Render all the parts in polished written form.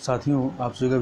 साथियों, आप सभी का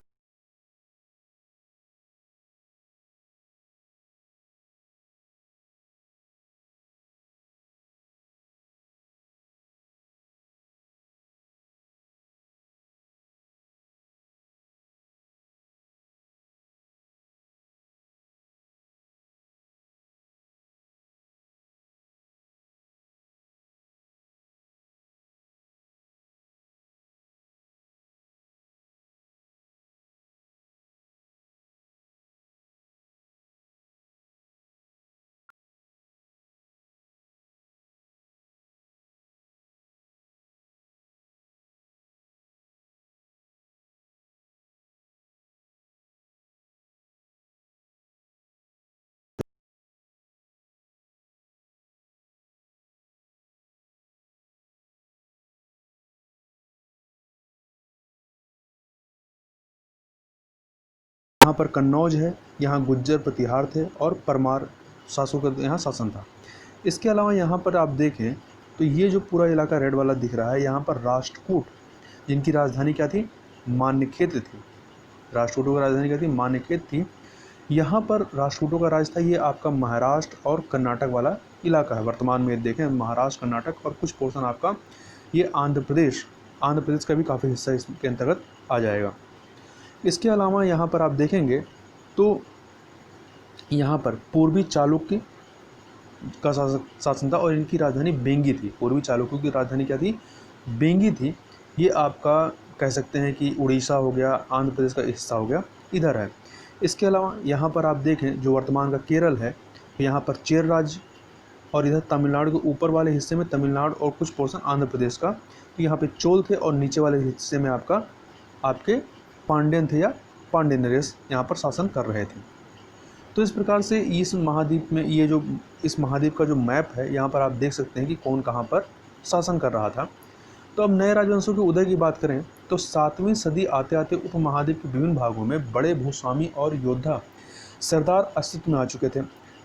यहाँ पर कन्नौज है, यहाँ गुज्जर प्रतिहार थे और परमार शासकों का यहाँ शासन था। इसके अलावा यहाँ पर आप देखें तो ये जो पूरा इलाका रेड वाला दिख रहा है, यहाँ पर राष्ट्रकूट, जिनकी राजधानी क्या थी? मान्यखेत्र थी। राष्ट्रकूटों की राजधानी क्या थी? मान्यखेत्र थी। यहाँ पर राष्ट्रकूटों का राज था। ये आपका महाराष्ट्र और कर्नाटक वाला इलाका है। वर्तमान में देखें महाराष्ट्र, कर्नाटक और कुछ पोर्शन आपका ये आंध्र प्रदेश का भी काफ़ी हिस्सा इसके अंतर्गत आ जाएगा। इसके अलावा यहाँ पर आप देखेंगे तो यहाँ पर पूर्वी चालुक्य का शासन था और इनकी राजधानी बेंगी थी। पूर्वी चालुक्यों की राजधानी क्या थी? बेंगी थी। ये आपका कह सकते हैं कि उड़ीसा हो गया, आंध्र प्रदेश का हिस्सा हो गया, इधर है। इसके अलावा यहाँ पर आप देखें जो वर्तमान का केरल है, यहाँ पर चेर राज्य, और इधर तमिलनाडु के ऊपर वाले हिस्से में तमिलनाडु और कुछ पोर्शन आंध्र प्रदेश का, तो यहाँ पे चोल थे, और नीचे वाले हिस्से में आपके पांड्यन थे या पांड्य नरेश यहाँ पर शासन कर रहे थे। तो इस प्रकार से इस महाद्वीप में इस महाद्वीप का जो मैप है, यहाँ पर आप देख सकते हैं कि कौन कहाँ पर शासन कर रहा था। तो अब नए राजवंशों के उदय की बात करें तो 7वीं सदी आते आते उपमहाद्वीप के विभिन्न भागों में बड़े भूस्वामी और योद्धा सरदार अस्तित्व में आ चुके थे।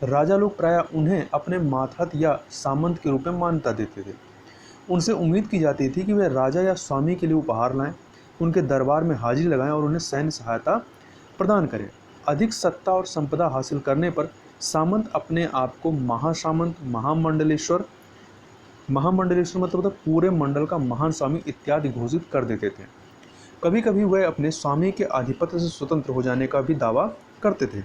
राजा लोग प्रायः उन्हें अपने मातहत या सामंत के रूप में मान्यता देते थे। उनसे उम्मीद की जाती थी कि वे राजा या स्वामी के लिए उपहार लाएं, उनके दरबार में हाजिरी लगाएं और उन्हें सैन्य सहायता प्रदान करें। अधिक सत्ता और संपदा हासिल करने पर सामंत अपने आप को महासामंत, महामंडलेश्वर मतलब पूरे मंडल का महान स्वामी इत्यादि घोषित कर देते थे। कभी कभी वह अपने स्वामी के आधिपत्य से स्वतंत्र हो जाने का भी दावा करते थे।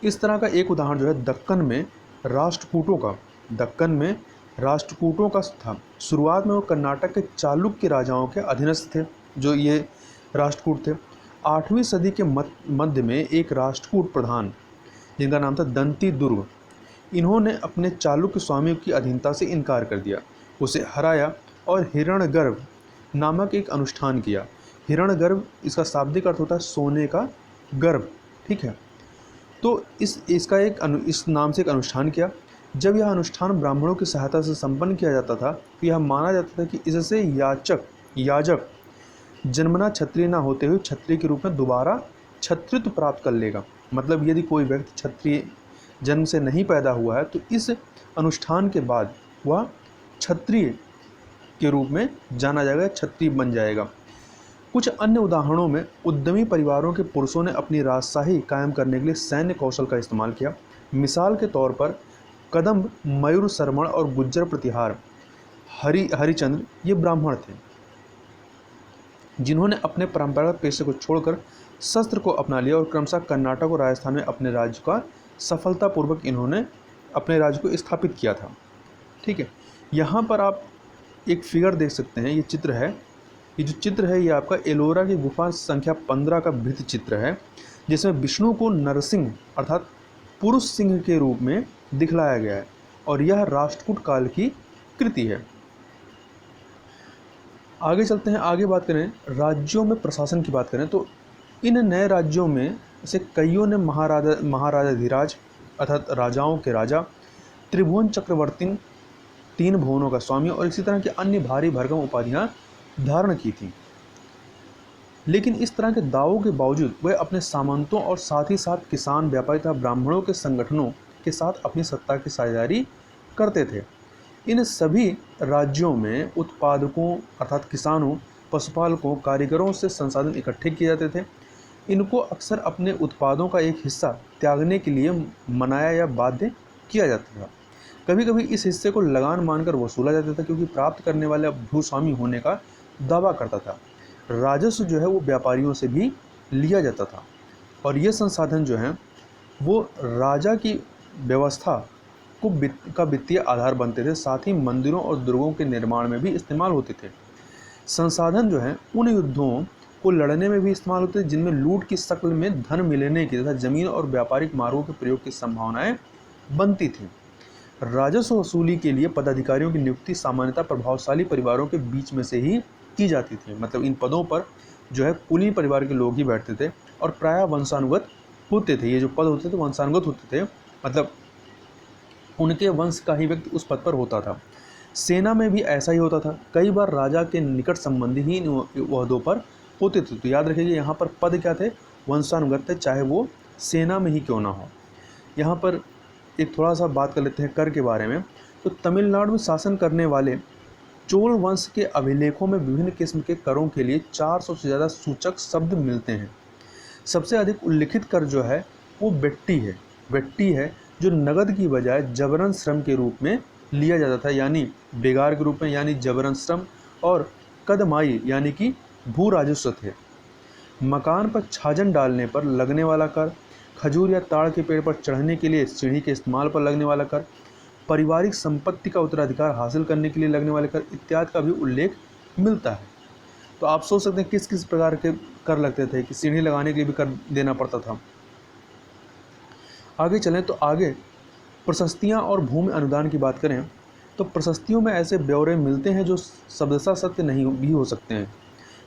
इस तरह का एक उदाहरण जो है दक्कन में राष्ट्रकूटों का था। शुरुआत में वो कर्नाटक के चालुक्य राजाओं के अधीनस्थ थे, जो ये राष्ट्रकूट थे। 8वीं सदी के मध्य में एक राष्ट्रकूट प्रधान जिनका नाम था दंती दुर्ग, इन्होंने अपने चालुक्य स्वामियों की अधीनता से इनकार कर दिया, उसे हराया और हिरण्यगर्भ नामक एक अनुष्ठान किया। हिरण्यगर्भ इसका शाब्दिक अर्थ होता है सोने का गर्भ, ठीक है। तो इस नाम से एक अनुष्ठान किया। जब यह अनुष्ठान ब्राह्मणों की सहायता से संपन्न किया जाता था तो यह माना जाता था कि इससे याजक जन्मना क्षत्रिय न होते हुए क्षत्रिय के रूप में दोबारा क्षत्रित्व प्राप्त कर लेगा। मतलब यदि कोई व्यक्ति क्षत्रिय जन्म से नहीं पैदा हुआ है तो इस अनुष्ठान के बाद वह क्षत्रिय के रूप में जाना जाएगा, क्षत्रिय बन जाएगा। कुछ अन्य उदाहरणों में उद्यमी परिवारों के पुरुषों ने अपनी राजशाही कायम करने के लिए सैन्य कौशल का इस्तेमाल किया। मिसाल के तौर पर कदम्ब, मयूर शरमण और गुज्जर प्रतिहार हरिचंद्र ये ब्राह्मण थे जिन्होंने अपने परंपरागत पेशे को छोड़कर शस्त्र को अपना लिया और क्रमशः कर्नाटक और राजस्थान में अपने राज्य का सफलतापूर्वक इन्होंने अपने राज्य को स्थापित किया था, ठीक है। यहाँ पर आप एक फिगर देख सकते हैं, ये जो चित्र है ये आपका एलोरा की गुफा संख्या 15 का भित्ति चित्र है, जिसमें विष्णु को नरसिंह अर्थात पुरुष सिंह के रूप में दिखलाया गया है, और यह राष्ट्रकूट काल की कृति है। आगे चलते हैं, आगे बात करें राज्यों में प्रशासन की बात करें तो इन नए राज्यों में से कईयों ने महाराजाधिराज अर्थात राजाओं के राजा, त्रिभुवन चक्रवर्ती, 3 भुवनों का स्वामी और इसी तरह की अन्य भारी भरकम उपाधियां धारण की थी। लेकिन इस तरह के दावों के बावजूद वे अपने सामंतों और साथ ही साथ किसान, व्यापारी तथा ब्राह्मणों के संगठनों के साथ अपनी सत्ता की साझेदारी करते थे। इन सभी राज्यों में उत्पादकों अर्थात किसानों पशुपालकों, कारीगरों से संसाधन इकट्ठे किए जाते थे। इनको अक्सर अपने उत्पादों का एक हिस्सा त्यागने के लिए मनाया या बाध्य किया जाता था। कभी कभी इस हिस्से को लगान मानकर वसूला जाता था, क्योंकि प्राप्त करने वाला भूस्वामी होने का दावा करता था। राजस्व जो है वो व्यापारियों से भी लिया जाता था, और ये संसाधन जो हैं वो राजा की व्यवस्था का वित्तीय आधार बनते थे। साथ ही मंदिरों और दुर्गों के निर्माण में भी इस्तेमाल होते थे। संसाधन जो हैं उन युद्धों को लड़ने में भी इस्तेमाल होते थे जिनमें लूट की शक्ल में धन मिलने की तथा जमीन और व्यापारिक मार्गों के प्रयोग की संभावनाएं बनती थीं। राजस्व वसूली के लिए पदाधिकारियों की नियुक्ति सामान्यतः प्रभावशाली परिवारों के बीच में से ही की जाती थी। मतलब इन पदों पर जो है कुलीन परिवार के लोग ही बैठते थे और प्रायः वंशानुगत होते थे। ये जो पद होते थे वंशानुगत होते थे, मतलब उनके वंश का ही व्यक्ति उस पद पर होता था। सेना में भी ऐसा ही होता था। कई बार राजा के निकट संबंधी ही इन ओहदों पर होते थे। तो याद रखिए यहाँ पर पद क्या थे, वंशानुगत थे, चाहे वो सेना में ही क्यों ना हो। यहाँ पर एक थोड़ा सा बात कर लेते हैं कर के बारे में। तो तमिलनाडु में शासन करने वाले चोल वंश के अभिलेखों में विभिन्न किस्म के करों के लिए 400 से ज़्यादा सूचक शब्द मिलते हैं। सबसे अधिक उल्लिखित कर जो है वो वेट्टी है, जो नगद की बजाय जबरन श्रम के रूप में लिया जाता था, यानी बेगार के रूप में, यानी जबरन श्रम। और कदमाई यानी कि भू राजस्व थे। मकान पर छाजन डालने पर लगने वाला कर, खजूर या ताड़ के पेड़ पर चढ़ने के लिए सीढ़ी के इस्तेमाल पर लगने वाला कर, पारिवारिक संपत्ति का उत्तराधिकार हासिल करने के लिए लगने वाले कर इत्यादि का भी उल्लेख मिलता है। तो आप सोच सकते हैं किस किस प्रकार के कर लगते थे, कि सीढ़ी लगाने के लिए भी कर देना पड़ता था। आगे चलें तो आगे प्रशस्तियां और भूमि अनुदान की बात करें तो प्रशस्तियों में ऐसे ब्यौरे मिलते हैं जो शब्दशः सत्य नहीं भी हो सकते हैं,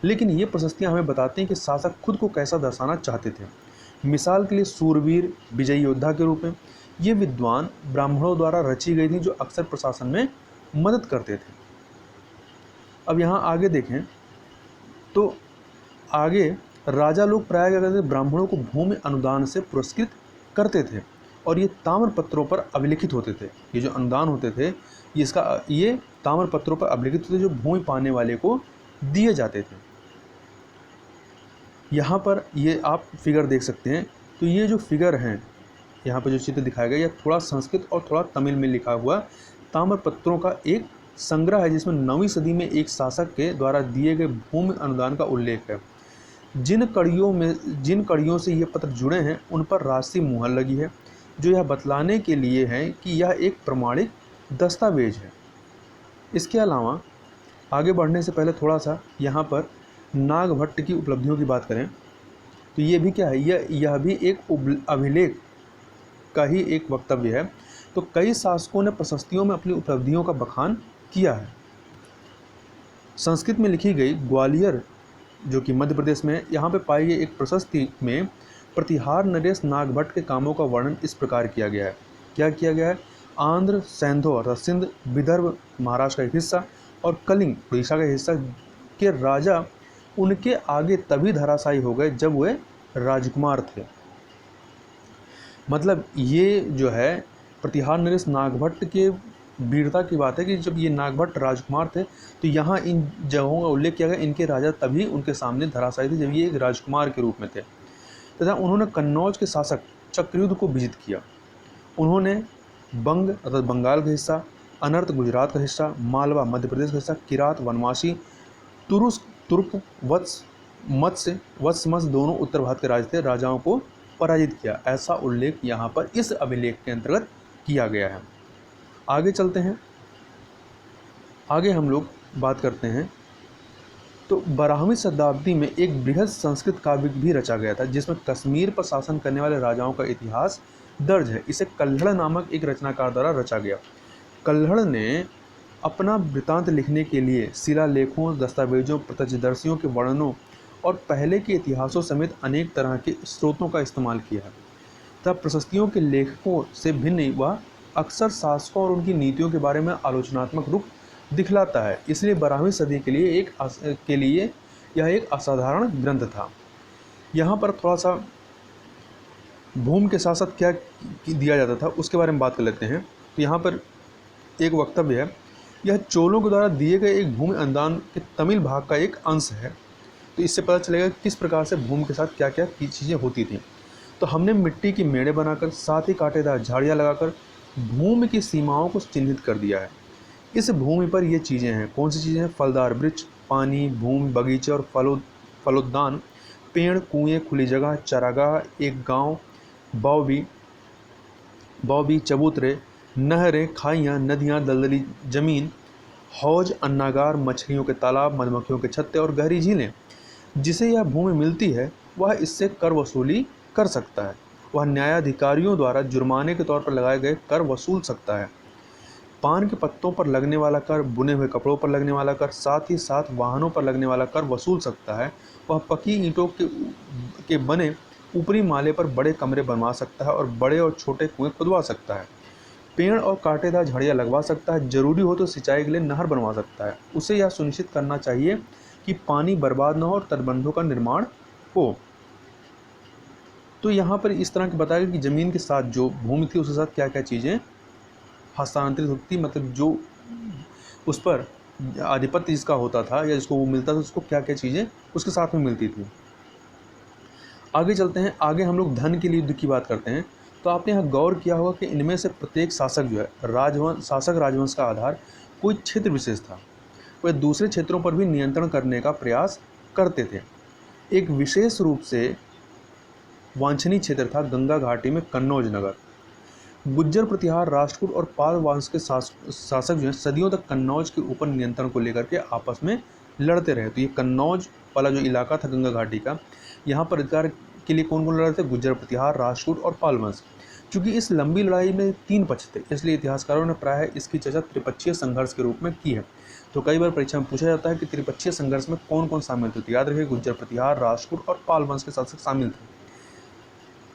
लेकिन ये प्रशस्तियां हमें बताती हैं कि शासक खुद को कैसा दर्शाना चाहते थे। मिसाल के लिए सूरवीर, विजयी योद्धा के रूप में ये विद्वान ब्राह्मणों द्वारा रची गई थी, जो अक्सर प्रशासन में मदद करते थे। अब यहाँ आगे देखें तो आगे राजा लोग प्रायः क्या करते थे, ब्राह्मणों को भूमि अनुदान से पुरस्कृत करते थे, और ये ताम्र पत्रों पर अभिलिखित होते थे। ये जो अनुदान होते थे ये ताम्र पत्रों पर अभिलिखित होते, जो भूमि पाने वाले को दिए जाते थे। यहाँ पर ये आप फिगर देख सकते हैं। तो ये जो फिगर हैं, यहाँ पर जो चित्र दिखाया गया, यह थोड़ा संस्कृत और थोड़ा तमिल में लिखा हुआ ताम्र पत्रों का एक संग्रह है, जिसमें 9वीं सदी में एक शासक के द्वारा दिए गए भूमि अनुदान का उल्लेख है। जिन कड़ियों से ये पत्र जुड़े हैं उन पर राशि मुहर लगी है, जो यह बतलाने के लिए है कि यह एक प्रमाणिक दस्तावेज है। इसके अलावा आगे बढ़ने से पहले थोड़ा सा यहाँ पर नागभट्ट की उपलब्धियों की बात करें तो ये भी क्या है, यह भी एक अभिलेख का ही एक वक्तव्य है। तो कई शासकों ने प्रशस्तियों में अपनी उपलब्धियों का बखान किया है। संस्कृत में लिखी गई ग्वालियर, जो कि मध्य प्रदेश में, यहाँ पे पाई गई एक प्रशस्ति में प्रतिहार नरेश नागभट्ट के कामों का वर्णन इस प्रकार किया गया है। क्या किया गया है, आंध्र, सैंधो अर्थात सिंध, विदर्भ महाराष्ट्र का एक हिस्सा और कलिंग उड़ीसा का हिस्सा के राजा उनके आगे तभी धराशायी हो गए जब वे राजकुमार थे। मतलब ये जो है प्रतिहार नरेश नागभट्ट के वीरता की बात है कि जब ये नागभट्ट राजकुमार थे तो यहाँ इन जगहों का उल्लेख किया गया, इनके राजा तभी उनके सामने धराशायी थे जब ये एक राजकुमार के रूप में थे। तथा उन्होंने कन्नौज के शासक चक्रयुद्ध को विजित किया। उन्होंने बंग अर्थात बंगाल का हिस्सा, अनर्त गुजरात का हिस्सा, मालवा मध्य प्रदेश का हिस्सा, किरात वनवासी, तुर्क वत्स दोनों उत्तर भारत के राजाओं को पराजित किया। ऐसा उल्लेख यहाँ पर इस अभिलेख के अंतर्गत किया गया है। आगे चलते हैं। आगे हम लोग बात करते हैं तो 12वीं शताब्दी में एक बृहद संस्कृत काव्य भी रचा गया था, जिसमें कश्मीर पर शासन करने वाले राजाओं का इतिहास दर्ज है। इसे कल्हड़ नामक एक रचनाकार द्वारा रचा गया। कल्हड़ ने अपना वृत्तांत लिखने के लिए शिलालेखों, दस्तावेजों, प्रत्यक्षदर्शियों के वर्णनों और पहले के इतिहासों समेत अनेक तरह के स्रोतों का इस्तेमाल किया है। तब प्रशस्तियों के लेखकों से भिन्न वह अक्सर शासकों और उनकी नीतियों के बारे में आलोचनात्मक रूप दिखलाता है। इसलिए 12वीं सदी के लिए यह एक असाधारण ग्रंथ था। यहाँ पर थोड़ा सा भूमि के साथ साथ क्या दिया जाता था उसके बारे में बात कर लेते हैं। तो यहाँ पर एक वक्तव्य है यह चोलों के द्वारा दिए गए एक भूमि अनुदान के तमिल भाग का एक अंश है। तो इससे पता चलेगा किस प्रकार से भूमि के साथ क्या क्या चीज़ें होती थी। तो हमने मिट्टी की मेड़े बनाकर साथ ही कांटेदार झाड़ियाँ लगाकर भूमि की सीमाओं को चिन्हित कर दिया है। इस भूमि पर ये चीज़ें हैं, कौन सी चीज़ें हैं? फलदार वृक्ष, पानी, भूमि, बगीचे और फलोद्यान, पेड़, कुएं, खुली जगह, चारागाह, एक गांव, बौबी, चबूतरे, नहरें, खाइयाँ, नदियाँ, दलदली जमीन, हौज, अन्नागार, मछलियों के तालाब, मधुमक्खियों के छत्ते और गहरी झीलें। जिसे यह भूमि मिलती है वह इससे कर वसूली कर सकता है। वह न्यायाधिकारियों द्वारा जुर्माने के तौर पर लगाए गए कर वसूल सकता है। पान के पत्तों पर लगने वाला कर, बुने हुए कपड़ों पर लगने वाला कर, साथ ही साथ वाहनों पर लगने वाला कर वसूल सकता है। वह पकी ईंटों के बने ऊपरी माले पर बड़े कमरे बनवा सकता है और बड़े और छोटे कुएं खुदवा सकता है। पेड़ और कांटेदार झाड़ियाँ लगवा सकता है। जरूरी हो तो सिंचाई के लिए नहर बनवा सकता है। उसे यह सुनिश्चित करना चाहिए कि पानी बर्बाद न हो और तटबंधों का निर्माण हो। तो यहाँ पर इस तरह के बताया कि ज़मीन के साथ जो भूमि थी उसके साथ क्या क्या चीज़ें हस्तांतरित होती थी, मतलब जो उस पर आधिपत्य जिसका होता था या जिसको वो मिलता था उसको क्या क्या चीज़ें उसके साथ में मिलती थी। आगे चलते हैं। आगे हम लोग धन के लिए युद्ध की बात करते हैं। तो आपने यहाँ गौर किया होगा कि इनमें से प्रत्येक शासक जो है राजवंश का आधार कोई क्षेत्र विशेष था। वह दूसरे क्षेत्रों पर भी नियंत्रण करने का प्रयास करते थे। एक विशेष रूप से वांछनीय क्षेत्र था गंगा घाटी में कन्नौज नगर। गुज्जर, प्रतिहार, राष्ट्रकूट और पाल वंश के शासक जो हैं सदियों तक कन्नौज के ऊपर नियंत्रण को लेकर के आपस में लड़ते रहे। तो ये कन्नौज वाला जो इलाका था गंगा घाटी का, यहाँ पर अधिकार के लिए कौन कौन लड़ रहे थे? गुज्जर, प्रतिहार, राष्ट्रकूट और पाल वंश। चूँकि इस लंबी लड़ाई में 3 पक्ष थे, इसलिए इतिहासकारों ने प्रायः इसकी चर्चा त्रिपक्षीय संघर्ष के रूप में की है। तो कई बार परीक्षा में पूछा जाता है कि त्रिपक्षीय संघर्ष में कौन कौन शामिल थे। तो याद रखिए गुज्जर, प्रतिहार, राष्ट्रकूट और पाल वंश के शासक शामिल थे।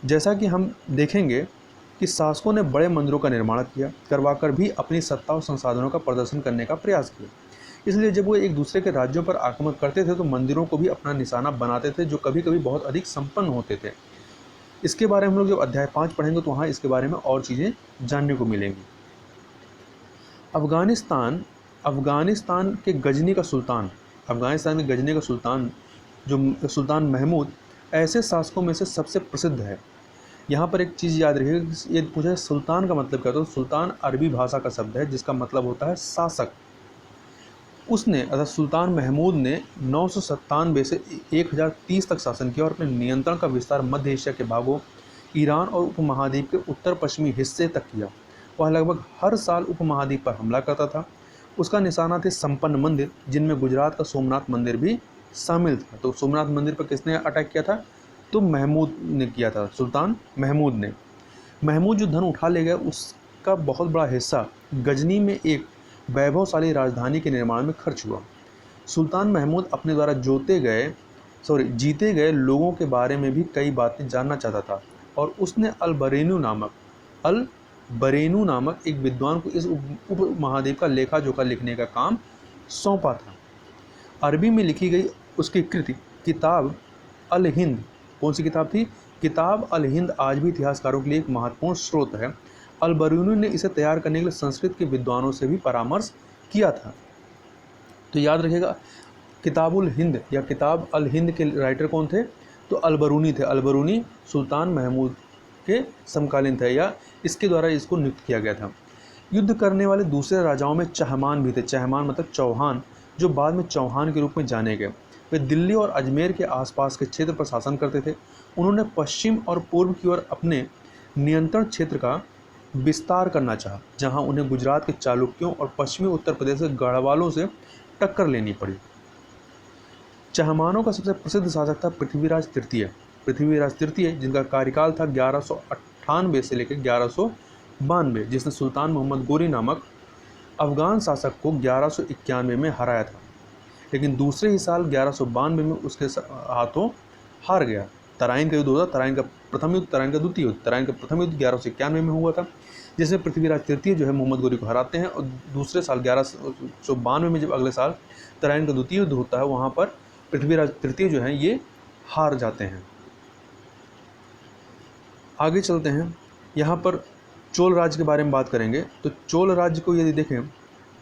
जैसा कि हम देखेंगे कि शासकों ने बड़े मंदिरों का निर्माण करवाकर भी अपनी सत्ता और संसाधनों का प्रदर्शन करने का प्रयास किया। इसलिए जब वो एक दूसरे के राज्यों पर आक्रमण करते थे तो मंदिरों को भी अपना निशाना बनाते थे, जो कभी कभी बहुत अधिक संपन्न होते थे। इसके बारे में हम लोग जब अध्याय 5 पढ़ेंगे तो वहाँ इसके बारे में और चीज़ें जानने को मिलेंगी। अफगानिस्तान के गजनी का सुल्तान जो सुल्तान महमूद ऐसे शासकों में से सबसे प्रसिद्ध है। यहाँ पर एक चीज़ याद रखिएगा, ये पूछा है सुल्तान का मतलब क्या होता है। तो सुल्तान अरबी भाषा का शब्द है जिसका मतलब होता है शासक। उसने अर्थात सुल्तान महमूद ने 997 से 1030 तक शासन किया और अपने नियंत्रण का विस्तार मध्य एशिया के भागों, ईरान और उपमहाद्वीप के उत्तर पश्चिमी हिस्से तक किया। वह लगभग हर साल उपमहाद्वीप पर हमला करता था। उसका निशाना थे संपन्न मंदिर, जिनमें गुजरात का सोमनाथ मंदिर भी शामिल था। तो सोमनाथ मंदिर पर किसने अटैक किया था? तो महमूद ने किया था, सुल्तान महमूद ने। महमूद जो धन उठा ले गया उसका बहुत बड़ा हिस्सा गजनी में एक वैभवशाली राजधानी के निर्माण में खर्च हुआ। सुल्तान महमूद अपने द्वारा जीते गए लोगों के बारे में भी कई बातें जानना चाहता था और उसने अल बरेनू नामक एक विद्वान को इस उपमहाद्वीप का लेखा जोखा लिखने का काम सौंपा था। अरबी में लिखी गई उसकी कृति किताब अल हिंद, कौन सी किताब थी? किताब अल हिंद आज भी इतिहासकारों के लिए एक महत्वपूर्ण स्रोत है। अल बरूनी ने इसे तैयार करने के लिए संस्कृत के विद्वानों से भी परामर्श किया था। तो याद रखिएगा किताबुल हिंद या किताब अल हिंद के राइटर कौन थे? तो अल बरूनी थे। अल बरूनी सुल्तान महमूद के समकालीन थे या इसके द्वारा इसको नियुक्त किया गया था। युद्ध करने वाले दूसरे राजाओं में चहमान भी थे। चहमान मतलब चौहान, जो बाद में चौहान के रूप में जाने गए। वे दिल्ली और अजमेर के आसपास के क्षेत्र पर शासन करते थे। उन्होंने पश्चिम और पूर्व की ओर अपने नियंत्रण क्षेत्र का विस्तार करना चाहा, जहां उन्हें गुजरात के चालुक्यों और पश्चिमी उत्तर प्रदेश के गढ़वालों से टक्कर लेनी पड़ी। चहमानों का सबसे प्रसिद्ध शासक था पृथ्वीराज तृतीय, जिनका कार्यकाल था 1198 से लेकर 1192, जिसने सुल्तान मोहम्मद गोरी नामक अफगान शासक को 1191 में हराया था, लेकिन दूसरे ही साल 1192 में उसके हाथों हार गया। तराइन का युद्ध हुआ, तराइन का प्रथम युद्ध, तराइन का द्वितीय युद्ध। तराइन का प्रथम युद्ध 1191 में हुआ था, जिसमें पृथ्वीराज तृतीय जो है मोहम्मद गोरी को हराते हैं, और दूसरे साल 1192 में जब अगले साल तराइन का द्वितीय युद्ध होता है वहाँ पर पृथ्वीराज तृतीय जो है ये हार जाते हैं। आगे चलते हैं, यहाँ पर चोल राज्य के बारे में बात करेंगे। तो चोल राज्य को यदि देखें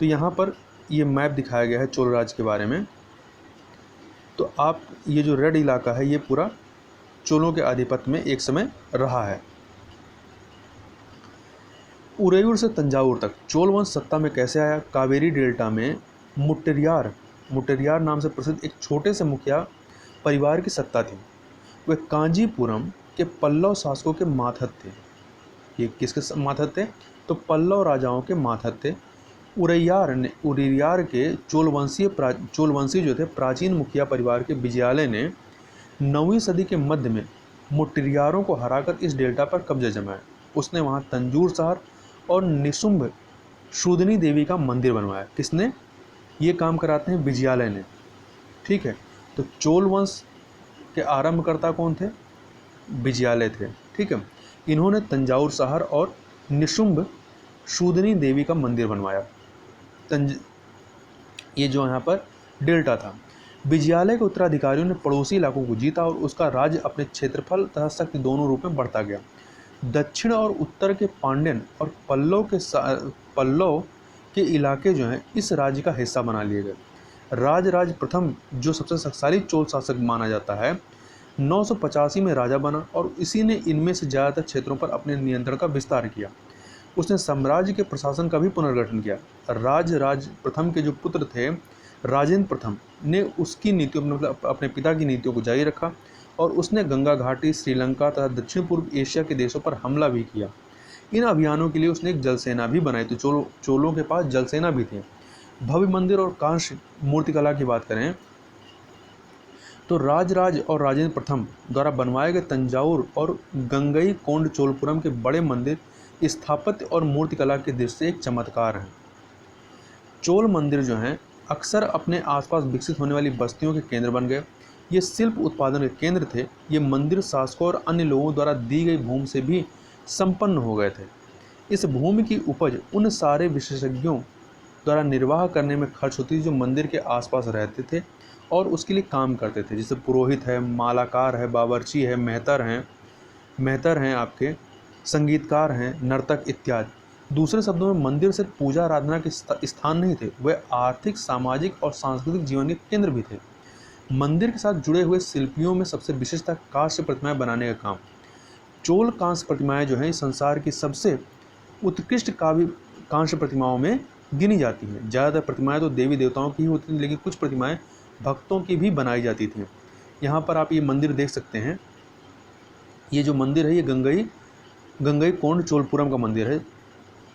तो यहाँ पर ये मैप दिखाया गया है चोल राज्य के बारे में। तो आप ये जो रेड इलाका है ये पूरा चोलों के आधिपत्य में एक समय रहा है। उरेयूर से तंजावुर तक चोल वंश सत्ता में कैसे आया? कावेरी डेल्टा में मुट्टेरियार नाम से प्रसिद्ध एक छोटे से मुखिया परिवार की सत्ता थी। वे कांजीपुरम के पल्लव शासकों के मातहत थे। ये किसके मातहत थे? तो पल्लव राजाओं के मातहत थे। उरेयार के चोलवंशी जो थे प्राचीन मुखिया परिवार के विजयालय ने 9वीं सदी के मध्य में मुट्टेरियारों को हराकर इस डेल्टा पर कब्जा जमाया। उसने वहां तंजूर शहर और निशुंभ शूदनी देवी का मंदिर बनवाया। किसने ये काम कराते हैं? विजयालय ने। ठीक है, तो चोल वंश के आरंभकर्ता कौन थे? विजयालय थे। ठीक है, इन्होंने तंजावुर शहर और निशुंभ शूदनी देवी का मंदिर बनवाया। ये जो यहाँ पर डेल्टा था। विजयालय के उत्तराधिकारियों ने पड़ोसी इलाकों को जीता और उसका राज्य अपने क्षेत्रफल तथा शक्ति दोनों रूप में बढ़ता गया। दक्षिण और उत्तर के पांड्यन और पल्लव के इलाके जो हैं इस राज्य का हिस्सा बना लिए गए। राज प्रथम जो सबसे शक्तिशाली चोल शासक माना जाता है 985 में राजा बना और इसी ने इनमें से ज़्यादातर क्षेत्रों पर अपने नियंत्रण का विस्तार किया। उसने साम्राज्य के प्रशासन का भी पुनर्गठन किया। राज प्रथम के जो पुत्र थे राजेंद्र प्रथम ने उसकी नीतियों मतलब अपने पिता की नीतियों को जारी रखा और उसने गंगा घाटी, श्रीलंका तथा दक्षिण पूर्व एशिया के देशों पर हमला भी किया। इन अभियानों के लिए उसने एक जल सेना भी बनाई। तो चोलों के पास जल सेना भी थी। भव्य मंदिर और कांस्य मूर्तिकला की बात करें तो राज और राजेंद्र प्रथम द्वारा बनवाए गए तंजावुर और गंगई कोंड चोलपुरम के बड़े मंदिर स्थापत्य और मूर्तिकला के दृष्टि से एक चमत्कार हैं। चोल मंदिर जो हैं अक्सर अपने आसपास विकसित होने वाली बस्तियों के केंद्र बन गए। ये शिल्प उत्पादन के केंद्र थे। ये मंदिर शासकों और अन्य लोगों द्वारा दी गई भूमि से भी संपन्न हो गए थे। इस भूमि की उपज उन सारे विशेषज्ञों द्वारा निर्वाह करने में खर्च होती थी जो मंदिर के आसपास रहते थे और उसके लिए काम करते थे। जैसे पुरोहित है, मालाकार है, बावर्ची है, मेहतर हैं आपके, संगीतकार हैं, नर्तक इत्यादि। दूसरे शब्दों में मंदिर सिर्फ पूजा आराधना के स्थान नहीं थे, वे आर्थिक, सामाजिक और सांस्कृतिक जीवन के केंद्र भी थे। मंदिर के साथ जुड़े हुए शिल्पियों में सबसे विशेष था कांस्य प्रतिमाएं बनाने का काम। चोल कांस्य प्रतिमाएं जो हैं इस संसार की सबसे उत्कृष्ट कांस्य प्रतिमाओं में गिनी जाती हैं। ज़्यादातर प्रतिमाएं तो देवी देवताओं की ही होती थी, लेकिन कुछ प्रतिमाएं भक्तों की भी बनाई जाती थी। यहाँ पर आप ये मंदिर देख सकते हैं। ये जो मंदिर है ये गंगई कोंड चोलपुरम का मंदिर है।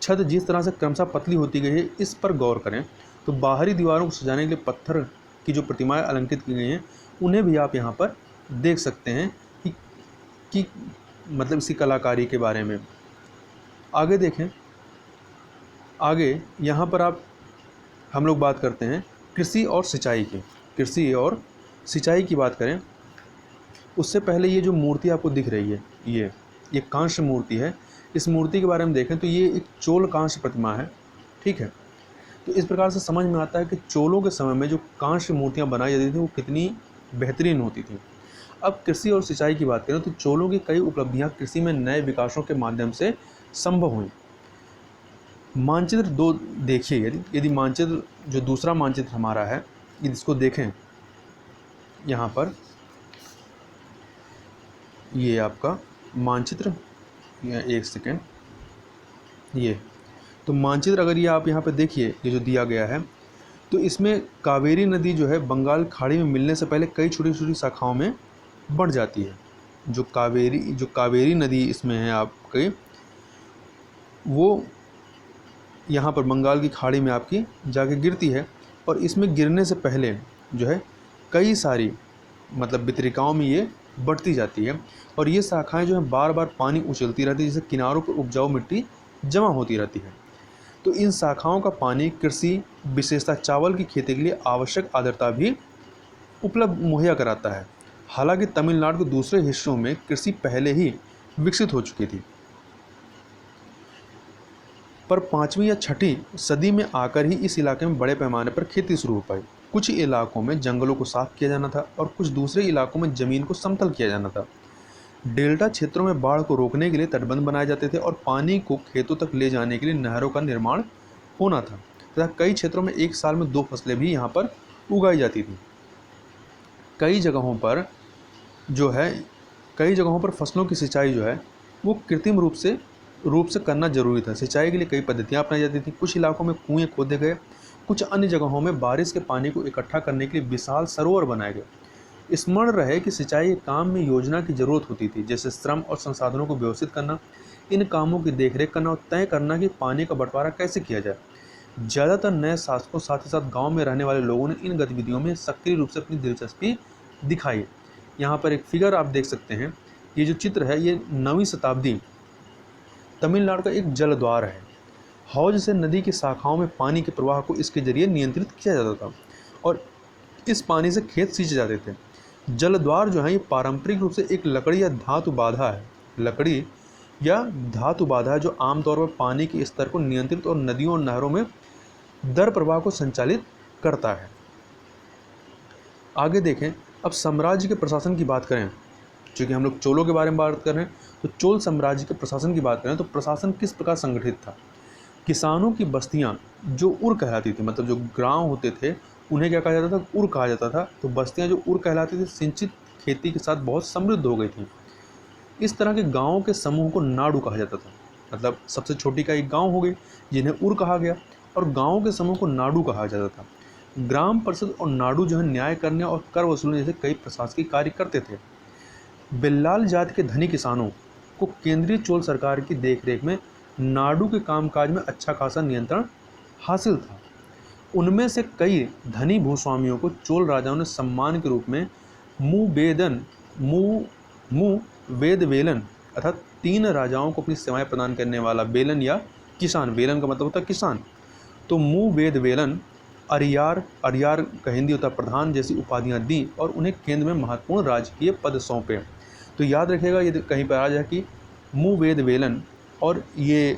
छत जिस तरह से क्रमशः पतली होती गई है इस पर गौर करें तो बाहरी दीवारों को सजाने के लिए पत्थर की जो प्रतिमाएं अलंकृत की गई हैं उन्हें भी आप यहाँ पर देख सकते हैं कि मतलब इसकी कलाकारी के बारे में। आगे देखें, आगे यहाँ पर हम लोग बात करते हैं कृषि और सिंचाई की। कृषि और सिंचाई की बात करें उससे पहले ये जो मूर्ति आपको दिख रही है ये कांस्य मूर्ति है। इस मूर्ति के बारे में देखें तो ये एक चोल कांस्य प्रतिमा है। ठीक है, तो इस प्रकार से समझ में आता है कि चोलों के समय में जो कांस्य मूर्तियाँ बनाई जाती थी वो कितनी बेहतरीन होती थी। अब कृषि और सिंचाई की बात करें तो चोलों की कई उपलब्धियाँ कृषि में नए विकासों के माध्यम से संभव हुई। मानचित्र 2 देखिए, यदि मानचित्र जो दूसरा मानचित्र हमारा है इसको देखें, यहाँ पर ये आपका मानचित्र, एक सेकेंड, ये तो मानचित्र अगर ये आप यहाँ पे देखिए ये जो दिया गया है तो इसमें कावेरी नदी जो है बंगाल खाड़ी में मिलने से पहले कई छोटी छोटी शाखाओं में बढ़ जाती है। जो कावेरी नदी इसमें है आपके वो यहाँ पर बंगाल की खाड़ी में आपकी जाके गिरती है और इसमें गिरने से पहले जो है कई सारी मतलब वितरिकाओं में ये बढ़ती जाती है और ये शाखाएं जो है बार बार पानी उछलती रहती है, जिससे किनारों पर उपजाऊ मिट्टी जमा होती रहती है। तो इन शाखाओं का पानी कृषि विशेषतः चावल की खेती के लिए आवश्यक आर्द्रता भी उपलब्ध मुहैया कराता है। हालांकि तमिलनाडु के दूसरे हिस्सों में कृषि पहले ही विकसित हो चुकी थी, पर 5वीं या 6वीं सदी में आकर ही इस इलाके में बड़े पैमाने पर खेती शुरू हो पाई। कुछ इलाकों में जंगलों को साफ किया जाना था और कुछ दूसरे इलाकों में जमीन को समतल किया जाना था। डेल्टा क्षेत्रों में बाढ़ को रोकने के लिए तटबंध बनाए जाते थे और पानी को खेतों तक ले जाने के लिए नहरों का निर्माण होना था। तथा कई क्षेत्रों में एक साल में 2 फसलें भी यहाँ पर उगाई जाती थी। कई जगहों पर फसलों की सिंचाई जो है वो कृत्रिम रूप से करना जरूरी था। सिंचाई के लिए कई पद्धतियाँ अपनाई जाती थी। कुछ इलाकों में कुएं खोदे गए, कुछ अन्य जगहों में बारिश के पानी को इकट्ठा करने के लिए विशाल सरोवर बनाए गए। स्मरण रहे कि सिंचाई के काम में योजना की जरूरत होती थी, जैसे श्रम और संसाधनों को व्यवस्थित करना, इन कामों की देखरेख करना और तय करना कि पानी का बंटवारा कैसे किया जाए। ज़्यादातर नए शासकों साथ ही साथ गांव में रहने वाले लोगों ने इन गतिविधियों में सक्रिय रूप से अपनी दिलचस्पी दिखाई। यहाँ पर एक फिगर आप देख सकते हैं। ये जो चित्र है ये 9वीं शताब्दी तमिलनाडु का एक जलद्वार है। हौज से नदी की शाखाओं में पानी के प्रवाह को इसके जरिए नियंत्रित किया जाता था और इस पानी से खेत सींचे जाते थे। जलद्वार जो है ये पारंपरिक रूप से एक लकड़ी या धातु बाधा है जो आमतौर पर पानी के स्तर को नियंत्रित और नदियों और नहरों में दर प्रवाह को संचालित करता है। आगे देखें, अब साम्राज्य के प्रशासन की बात करें। चूँकि हम लोग चोलों के बारे में बात कर रहे हैं तो चोल साम्राज्य के प्रशासन की बात करें तो प्रशासन किस प्रकार संगठित था। किसानों की बस्तियां जो उर कहलाती थी, मतलब जो गांव होते थे उन्हें क्या कहा जाता था, उर कहा जाता था। तो बस्तियां जो उर कहलाती थी सिंचित खेती के साथ बहुत समृद्ध हो गई थी। इस तरह के गाँवों के समूह को नाडु कहा जाता था। मतलब सबसे छोटी का एक गाँव हो गई जिन्हें उर कहा गया और गाँवों के समूह को नाडु कहा जाता था। ग्राम परिषद और नाडु जो है न्याय करने और कर वसूलने जैसे कई प्रशासकीय कार्य करते थे। बिल्लाल जाति के धनी किसानों को केंद्रीय चोल सरकार की देखरेख में नाडु के कामकाज में अच्छा खासा नियंत्रण हासिल था। उनमें से कई धनी भूस्वामियों को चोल राजाओं ने सम्मान के रूप में वेदवेलन अर्थात 3 राजाओं को अपनी सेवाएं प्रदान करने वाला बेलन या किसान, वेलन का मतलब होता है किसान, तो वेदवेलन, अरियार का हिंदी होता है प्रधान जैसी उपाधियां दी और उन्हें केंद्र में महत्वपूर्ण राजकीय पद सौंपे। तो याद रखिएगा ये कहीं पर आ जाए कि वेदवेलन और ये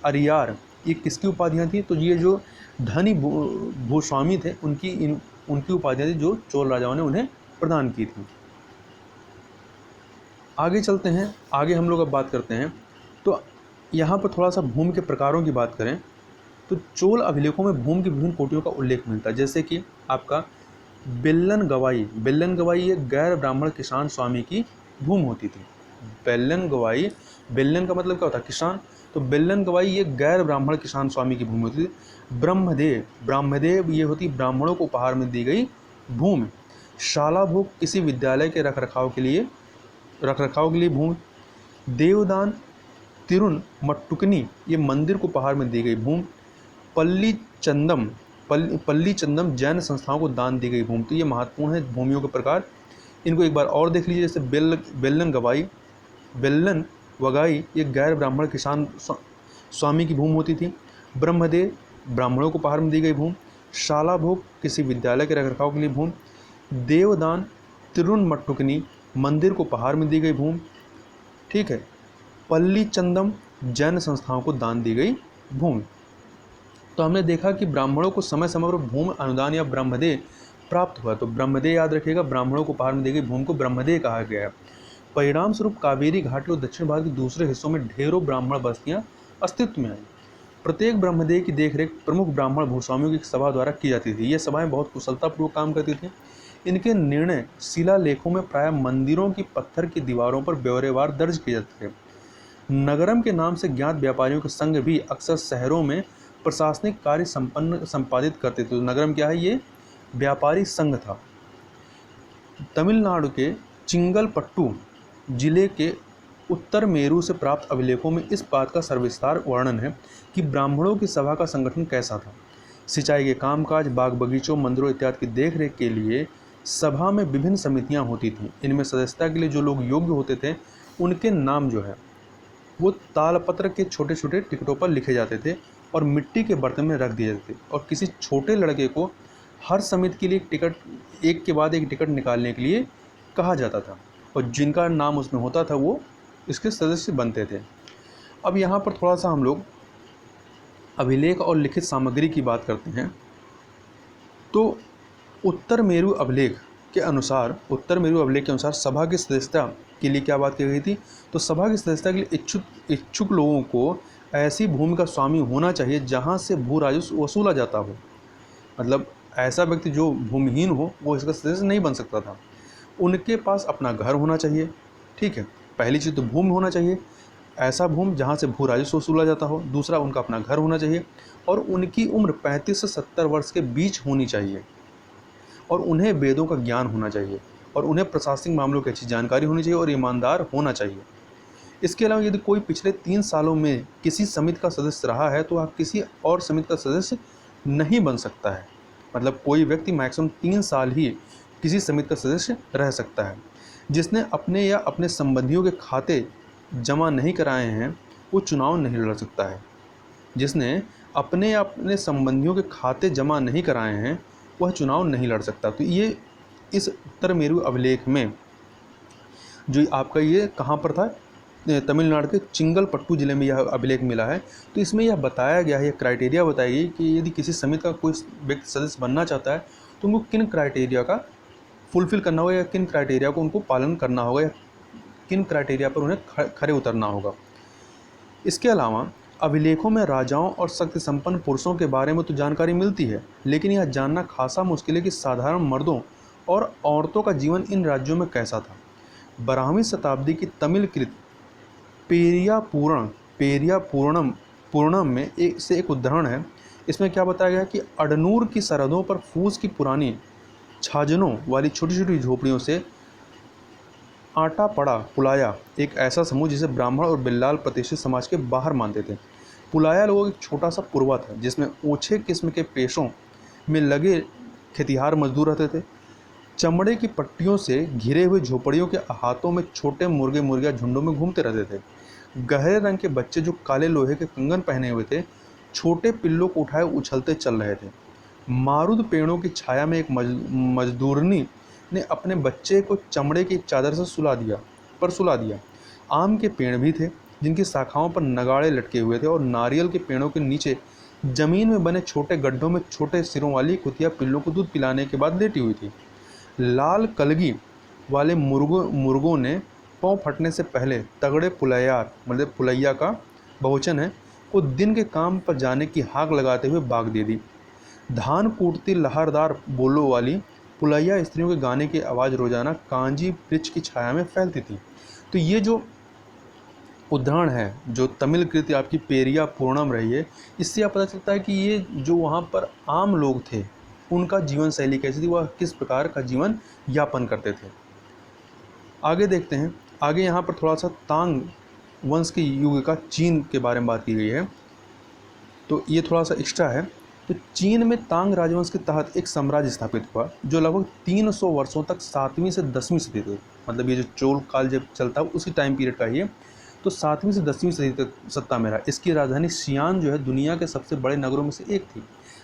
अरियार ये किसकी उपाधियां थी, तो ये जो धनी भूस्वामी थे उनकी उपाधियां थी जो चोल राजाओं ने उन्हें प्रदान की थी। आगे चलते हैं, आगे हम लोग अब बात करते हैं। तो यहाँ पर थोड़ा सा भूमि के प्रकारों की बात करें तो चोल अभिलेखों में भूमि की विभिन्न कोटियों का उल्लेख मिलता है, जैसे कि आपका बेल्लन गवाई ये गैर ब्राह्मण किसान स्वामी की भूमि होती थी। बेल्लन का मतलब क्या होता है, किसान, तो बेल्लन गवाई ये गैर ब्राह्मण किसान स्वामी की भूमि होती थी। ब्रह्मदेव ये होती ब्राह्मणों को उपहार में दी गई भूमि। शाला भोग किसी विद्यालय के रखरखाव के लिए भूमि। देवदान तिरुन मट्टुकनी ये मंदिर को उपहार में दी गई भूमि। पल्ली चंदम जैन संस्थाओं को दान दी गई भूमि। तो ये महत्वपूर्ण है भूमियों के प्रकार, इनको एक बार और देख लीजिए। जैसे बेल्लन वगाई ये गैर ब्राह्मण किसान स्वामी की भूमि होती थी। ब्रह्मदेव ब्राह्मणों को उपहार में दी गई भूमि। शाला भोग किसी विद्यालय के रखरखाव के लिए भूमि। देवदान तिरुनमट्टुकनी मंदिर को उपहार में दी गई भूमि। ठीक है, पल्ली चंदम जैन संस्थाओं को दान दी गई भूमि। तो हमने देखा कि ब्राह्मणों को समय समय पर भूमि अनुदान या ब्रह्मदेय प्राप्त हुआ। तो ब्रह्मदेय याद रखिएगा, ब्राह्मणों को उपहार में दी गई भूमि को ब्रह्मदेय कहा गया है। परिणाम स्वरूप कावेरी घाटी और दक्षिण भारत के दूसरे हिस्सों में ढेरों ब्राह्मण बस्तियां अस्तित्व में आई। प्रत्येक ब्रह्मदेय की देखरेख प्रमुख ब्राह्मण भूस्वामियों की सभा द्वारा की जाती थी। ये सभाएं बहुत कुशलतापूर्वक काम करती थी। इनके निर्णय शिलालेखों में प्रायः मंदिरों की पत्थर की दीवारों पर ब्यौरेवार दर्ज किए जाते थे। नगरम के नाम से ज्ञात व्यापारियों के संघ भी अक्सर शहरों में प्रशासनिक कार्य संपादित करते थे। तो नगरम क्या है, ये व्यापारी संघ था। तमिलनाडु के चिंगलपट्टू जिले के उत्तर मेरू से प्राप्त अभिलेखों में इस बात का सर्विस्तार वर्णन है कि ब्राह्मणों की सभा का संगठन कैसा था। सिंचाई के कामकाज, बाग बगीचों, मंदिरों इत्यादि की देखरेख के लिए सभा में विभिन्न समितियां होती थीं। इनमें सदस्यता के लिए जो लोग योग्य होते थे उनके नाम जो है वो तालपत्र के छोटे छोटे टिकटों पर लिखे जाते थे और मिट्टी के बर्तन में रख दिए जाते थे। और किसी छोटे लड़के को हर समिति के लिए एक के बाद एक टिकट निकालने के लिए कहा जाता था और जिनका नाम उसमें होता था वो इसके सदस्य बनते थे। अब यहाँ पर थोड़ा सा हम लोग अभिलेख और लिखित सामग्री की बात करते हैं। तो उत्तर मेरू अभिलेख के अनुसार सभा की सदस्यता के लिए क्या बात की गई थी, तो सभा की सदस्यता के लिए इच्छुक लोगों को ऐसी भूमि का स्वामी होना चाहिए जहाँ से भू राजस्व वसूला जाता हो। मतलब ऐसा व्यक्ति जो भूमिहीन हो वो इसका सदस्य नहीं बन सकता था। उनके पास अपना घर होना चाहिए, ठीक है, पहली चीज़ तो भूमि होना चाहिए, ऐसा भूमि जहाँ से भू राजस्व वसूला जाता हो। दूसरा, उनका अपना घर होना चाहिए और उनकी उम्र 35 से 70 वर्ष के बीच होनी चाहिए और उन्हें वेदों का ज्ञान होना चाहिए और उन्हें प्रशासनिक मामलों की अच्छी जानकारी होनी चाहिए और ईमानदार होना चाहिए। इसके अलावा यदि कोई पिछले 3 सालों में किसी समिति का सदस्य रहा है तो वह किसी और समिति का सदस्य नहीं बन सकता है। मतलब कोई व्यक्ति मैक्सिमम 3 साल ही किसी समिति का सदस्य रह सकता है। जिसने अपने या अपने संबंधियों के खाते जमा नहीं कराए हैं वो चुनाव नहीं लड़ सकता है। जिसने अपने या अपने संबंधियों के खाते जमा नहीं कराए हैं वह चुनाव नहीं लड़ सकता। तो ये इस उत्तर मेरु अभिलेख में जो आपका ये कहाँ पर था, तमिलनाडु के चिंगलपट्टू जिले में यह अभिलेख मिला है। तो इसमें यह बताया गया है, यह क्राइटेरिया बताई गई कि यदि किसी समिति का कोई व्यक्ति सदस्य बनना चाहता है तो उनको किन क्राइटेरिया का फुलफिल करना होगा या किन क्राइटेरिया को उनको पालन करना होगा या किन क्राइटेरिया पर उन्हें खरे उतरना होगा। इसके अलावा अभिलेखों में राजाओं और शक्ति संपन्न पुरुषों के बारे में तो जानकारी मिलती है, लेकिन यह जानना खासा मुश्किल है कि साधारण मर्दों और औरतों का जीवन इन राज्यों में कैसा था। 12वीं शताब्दी की तमिल कृत पेरिया पूर्णम में एक उदाहरण है। इसमें क्या बताया गया है कि अडनूर की सरहदों पर फूस की पुरानी छाजनों वाली छोटी छोटी झोपड़ियों से आटा पड़ा पुलाया एक ऐसा समूह जिसे ब्राह्मण और बिल्लाल प्रतिष्ठित समाज के बाहर मानते थे। पुलाया लोगों एक छोटा सा पुरवा था जिसमें ओछे किस्म के पेशों में लगे खेतिहार मजदूर रहते थे। चमड़े की पट्टियों से घिरे हुए झोपड़ियों के हाथों में छोटे मुर्गे मुर्गियाँ झुंडों में घूमते रहते थे। गहरे रंग के बच्चे जो काले लोहे के कंगन पहने हुए थे छोटे पिल्लों को उठाए उछलते चल रहे थे। मारुद पेड़ों की छाया में एक मजदूरनी ने अपने बच्चे को चमड़े की एक चादर से सुला दिया। आम के पेड़ भी थे जिनकी शाखाओं पर नगाड़े लटके हुए थे और नारियल के पेड़ों के नीचे जमीन में बने छोटे गड्ढों में छोटे सिरों वाली कुतिया पिल्लों को दूध पिलाने के बाद लेटी हुई थी। लाल कलगी वाले मुर्गों ने पाँव फटने से पहले तगड़े पुलैयार, मतलब पुलैया का बहुवचन है, को दिन के काम पर जाने की हाक लगाते हुए भाग दे दी। धान कूटती लहरदार बोलों वाली पुलैया स्त्रियों के गाने की आवाज़ रोजाना कांजी वृक्ष की छाया में फैलती थी। तो ये जो उदाहरण है जो तमिल कृति आपकी पेरिया पूर्णम रही है, इससे आप पता चलता है कि ये जो वहाँ पर आम लोग थे उनका जीवन शैली कैसी थी, वह किस प्रकार का जीवन यापन करते थे। आगे देखते हैं। आगे यहाँ पर थोड़ा सा तांग वंश के युग का चीन के बारे में बात की गई है, तो ये थोड़ा सा एक्स्ट्रा है। तो चीन में तांग राजवंश के तहत एक साम्राज्य स्थापित हुआ जो लगभग 300 वर्षों तक 7वीं से 10वीं सदी तक, मतलब ये जो चोल काल जब चलता है उसी टाइम पीरियड का ये, तो 7वीं से 10वीं सदी तक सत्ता में रहा। इसकी राजधानी सियान जो है दुनिया के सबसे बड़े नगरों में से एक थी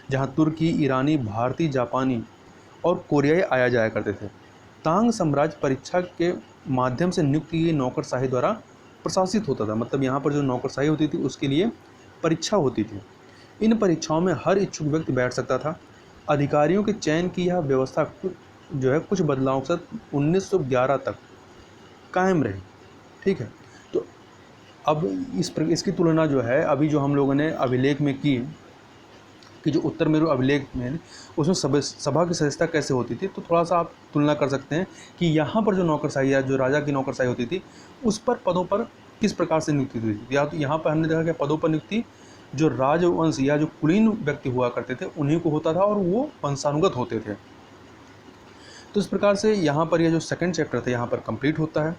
जहाँ तुर्की, ईरानी, भारतीय, जापानी और कोरियाई आया जाया करते थे। तांग साम्राज्य परीक्षा के माध्यम से नियुक्त की गई नौकरशाही द्वारा प्रशासित होता था। मतलब यहाँ पर जो नौकरशाही होती थी उसके लिए परीक्षा होती थी। इन परीक्षाओं में हर इच्छुक व्यक्ति बैठ सकता था। अधिकारियों के चयन की यह व्यवस्था जो है कुछ बदलावों के साथ 1911 तक कायम रही। ठीक है, तो अब इसकी तुलना जो है अभी जो हम लोगों ने अभिलेख में की कि जो उत्तर मेरु अभिलेख में उसमें सभा की सदस्यता कैसे होती थी, तो थोड़ा सा आप तुलना कर सकते हैं कि यहाँ पर जो नौकरशाही या जो राजा की नौकरशाही होती थी उस पर पदों पर किस प्रकार से नियुक्ति हुई थी। या तो यहाँ पर हमने देखा कि पदों पर नियुक्ति जो राजवंश या जो कुलीन व्यक्ति हुआ करते थे उन्हीं को होता था और वो वंशानुगत होते थे। तो इस प्रकार से यहाँ पर यह जो सेकंड चैप्टर था यहाँ पर कंप्लीट होता है।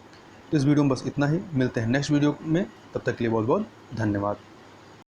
तो इस वीडियो में बस इतना ही। मिलते हैं नेक्स्ट वीडियो में, तब तक के लिए बहुत बहुत धन्यवाद।